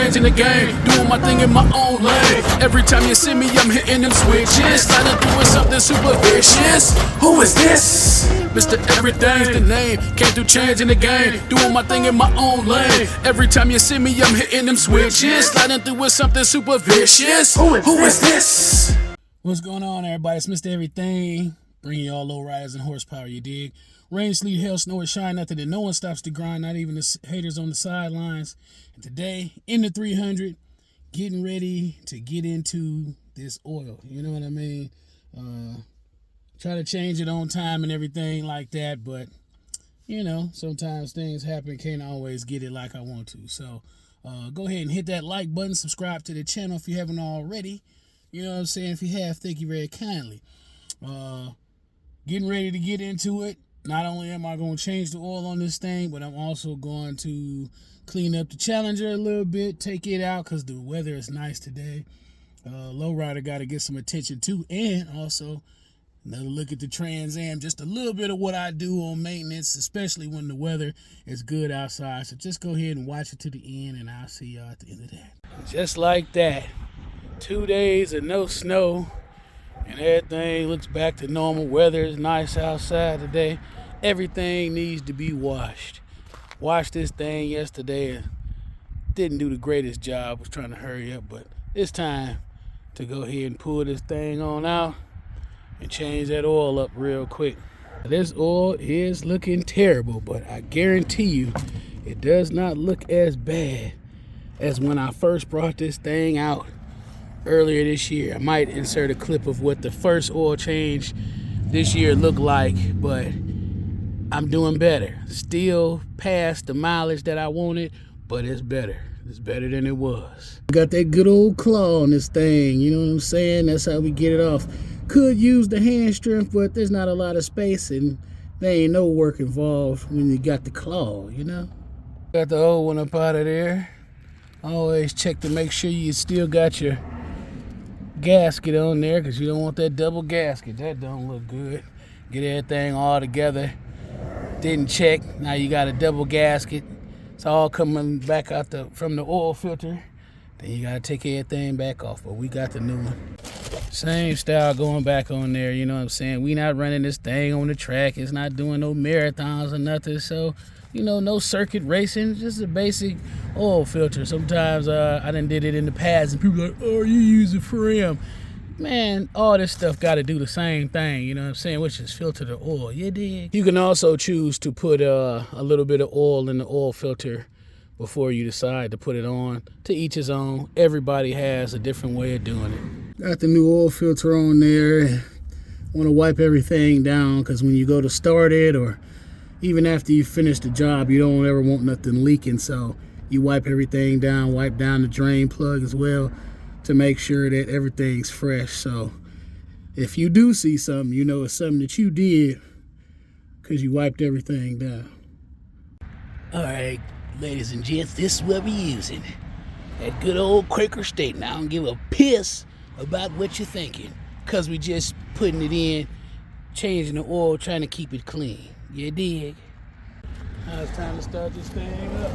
changing the game, doing my thing in my own lane. Every time you see me, I'm hitting them switches, sliding through with something super vicious. Who is this? Mr. Everything's the name, came through changing the game, doing my thing in my own lane. Every time you see me, I'm hitting them switches, sliding through with something super vicious. Who is this? What's going on, everybody? It's Mr. Everything, bringing y'all low riders and horsepower, you dig? Rain, sleet, hail, snow, or shine, nothing that no one stops to grind, not even the haters on the sidelines. And today, in the 300, getting ready to get into this oil. You know what I mean? Try to change it on time and everything like that, but, you know, sometimes things happen, can't always get it like I want to. So, go ahead and hit that like button, subscribe to the channel if you haven't already. You know what I'm saying? If you have, thank you very kindly. Getting ready to get into it. Not only am I going to change the oil on this thing, but I'm also going to clean up the Challenger a little bit, take it out because the weather is nice today. Lowrider got to get some attention too, and also another look at the Trans Am, just a little bit of what I do on maintenance, especially when the weather is good outside. So just go ahead and watch it to the end, and I'll see y'all at the end of that. Just like that, 2 days of no snow, and everything looks back to normal. Weather is nice outside today. Everything needs to be washed. Washed this thing yesterday and didn't do the greatest job. Was trying to hurry up, but it's time to go ahead and pull this thing on out and change that oil up real quick. This oil is looking terrible, but I guarantee you it does not look as bad as when I first brought this thing out earlier this year. I might insert a clip of what the first oil change this year looked like, but I'm doing better. Still past the mileage that I wanted, but it's better. It's better than it was. Got that good old claw on this thing, you know what I'm saying? That's how we get it off. Could use the hand strength, but there's not a lot of space and there ain't no work involved when you got the claw, you know? Got the old one up out of there. Always check to make sure you still got your gasket on there, because you don't want that double gasket. That don't look good. Get everything all together. Didn't check. Now you got a double gasket. It's all coming back out from the oil filter. Then you gotta take everything back off. But we got the new one. Same style going back on there, you know what I'm saying? We not running this thing on the track. It's not doing no marathons or nothing. So, you know, no circuit racing, just a basic oil filter. Sometimes I done did it in the past and people are like, oh, you use it for him. Man, all this stuff got to do the same thing, you know what I'm saying, which is filter the oil, you dig? You can also choose to put a little bit of oil in the oil filter before you decide to put it on. To each his own. Everybody has a different way of doing it. Got the new oil filter on there. Want to wipe everything down because when you go to start it, or even after you finish the job, you don't ever want nothing leaking. So you wipe everything down, wipe down the drain plug as well to make sure that everything's fresh. So if you do see something, you know it's something that you did because you wiped everything down. All right, ladies and gents, this is what we're using. That good old Quaker State. Now I don't give a piss about what you're thinking, because we just putting it in, changing the oil, trying to keep it clean. You dig? Now it's time to start this thing up.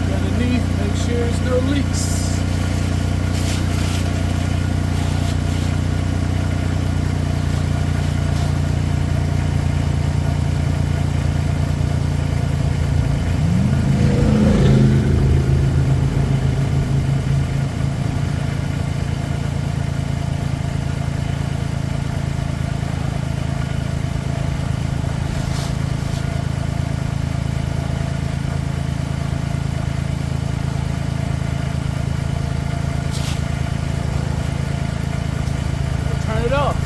Underneath, make sure there's no leaks. It off.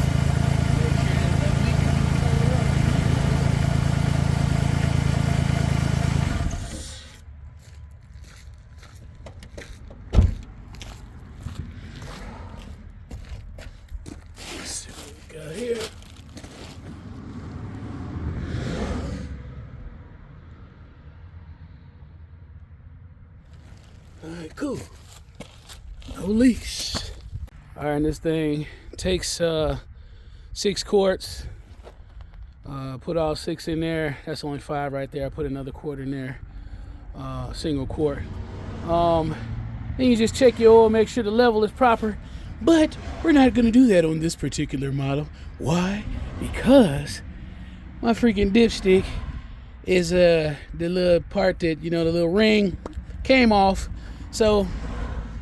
Let's see what we got here. No leaks. All right, and this thing takes 6 quarts. Put all 6 in there. That's only 5 right there. I put another quart in there, single quart. Then you just check your oil, make sure the level is proper. But we're not gonna do that on this particular model. Why? Because my freaking dipstick is the little part that, the little ring came off. So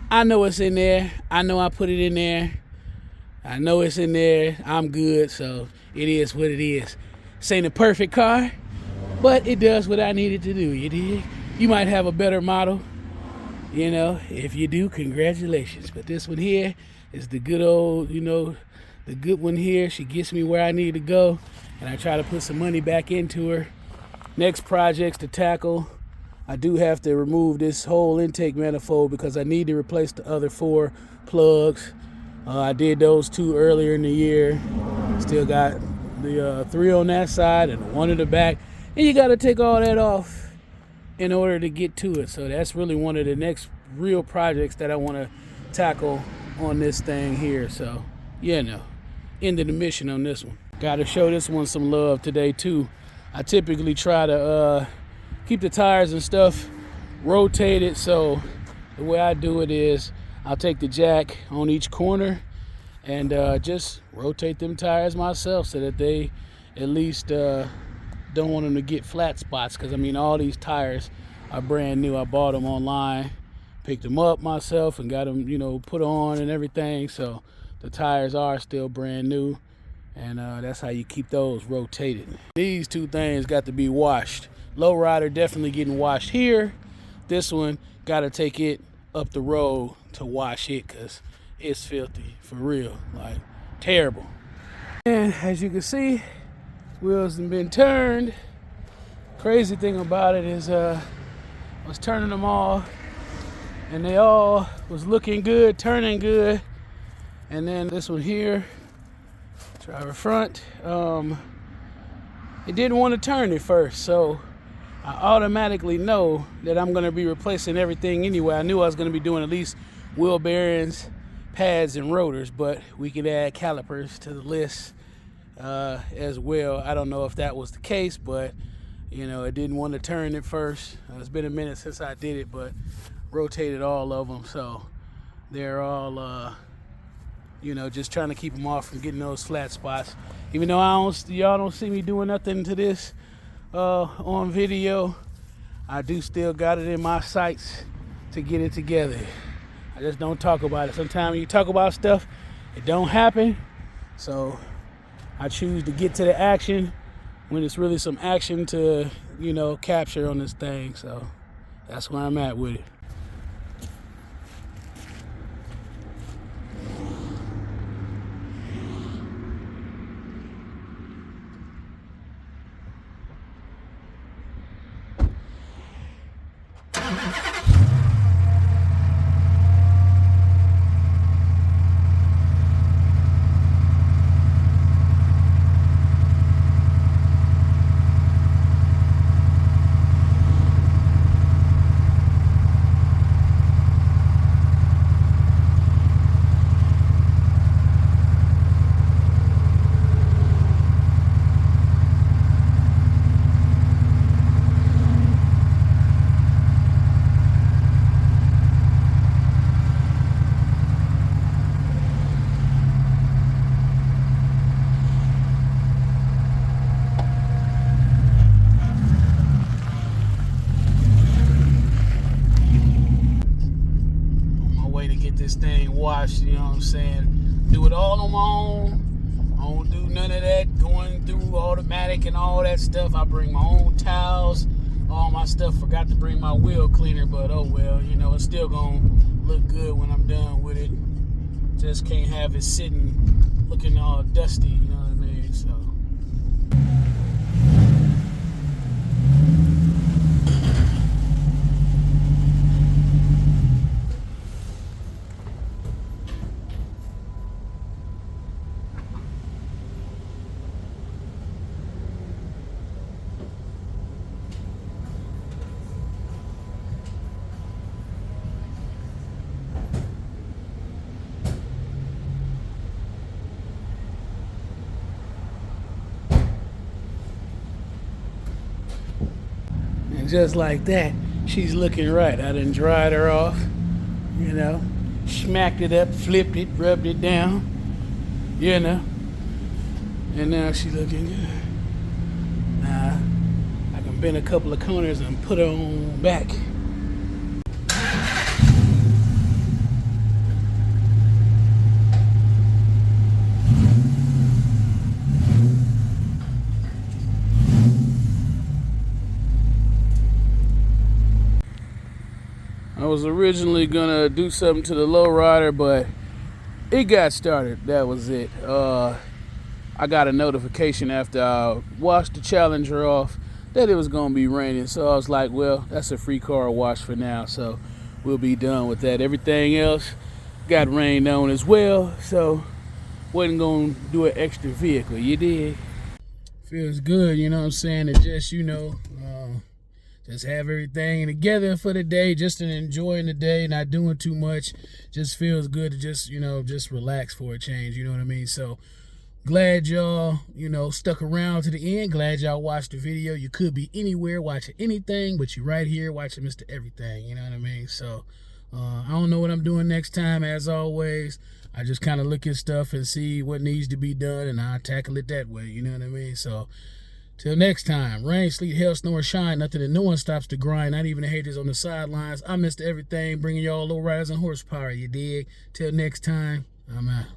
I know it's in there. I know I put it in there. I know it's in there. I'm good. So it is what it is. This ain't a perfect car, but it does what I needed to do. You dig? You might have a better model. If you do, congratulations. But this one here is the good old, the good one here. She gets me where I need to go, and I try to put some money back into her. Next projects to tackle. I do have to remove this whole intake manifold because I need to replace the other 4 plugs. I did those 2 earlier in the year. Still got the 3 on that side and 1 in the back. And you got to take all that off in order to get to it. So that's really one of the next real projects that I want to tackle on this thing here. So, end of the mission on this one. Got to show this one some love today too. I typically try to keep the tires and stuff rotated. So the way I do it is I'll take the jack on each corner and just rotate them tires myself so that they at least don't want them to get flat spots, because all these tires are brand new. I bought them online, picked them up myself and got them put on and everything, so the tires are still brand new, and that's how you keep those rotated. These 2 things got to be washed. Lowrider definitely getting washed here. This one got to take it up the road to wash it because it's filthy, for real, like terrible. And as you can see, wheels have been turned. Crazy thing about it is I was turning them all and they all was looking good, turning good. And then this one here, driver front, it didn't want to turn at first, so I automatically know that I'm going to be replacing everything anyway. I knew I was going to be doing at least wheel bearings, pads, and rotors, but we could add calipers to the list as well. I don't know if that was the case, but it didn't want to turn at first. It's been a minute since I did it, but rotated all of them, so they're all just trying to keep them off from getting those flat spots. Even though y'all don't see me doing nothing to this on video, I do still got it in my sights to get it together. I just don't talk about it. Sometimes when you talk about stuff, it don't happen. So I choose to get to the action when it's really some action to, capture on this thing. So that's where I'm at with it. This thing washed, you know what I'm saying? Do it all on my own. I don't do none of that going through automatic and all that stuff. I bring my own towels, all my stuff. Forgot to bring my wheel cleaner, but oh well, it's still gonna look good when I'm done with it. Just can't have it sitting looking all dusty, you know what I mean? So just like that, she's looking right. I done dried her off, you know, smacked it up, flipped it, rubbed it down, you know, and now she's looking good. Now I can bend a couple of corners and put her on back. I was originally gonna do something to the lowrider, but it got started. That was it. I got a notification after I washed the Challenger off that it was gonna be raining. So I was like, well, that's a free car wash for now. So we'll be done with that. Everything else got rained on as well. So wasn't gonna do an extra vehicle. You did. Feels good, you know what I'm saying? To just, just have everything together for the day, just enjoying the day, not doing too much. Just feels good to just, just relax for a change, you know what I mean? So glad y'all, stuck around to the end. Glad y'all watched the video. You could be anywhere watching anything, but you're right here watching Mr. Everything, you know what I mean? So I don't know what I'm doing next time. As always, I just kind of look at stuff and see what needs to be done, and I tackle it that way, you know what I mean? So till next time, rain, sleet, hail, snow, or shine, nothing and no one stops the grind, not even the haters on the sidelines. I'm Mr. Everything, bringing y'all low riders and horsepower, you dig? Till next time, I'm out.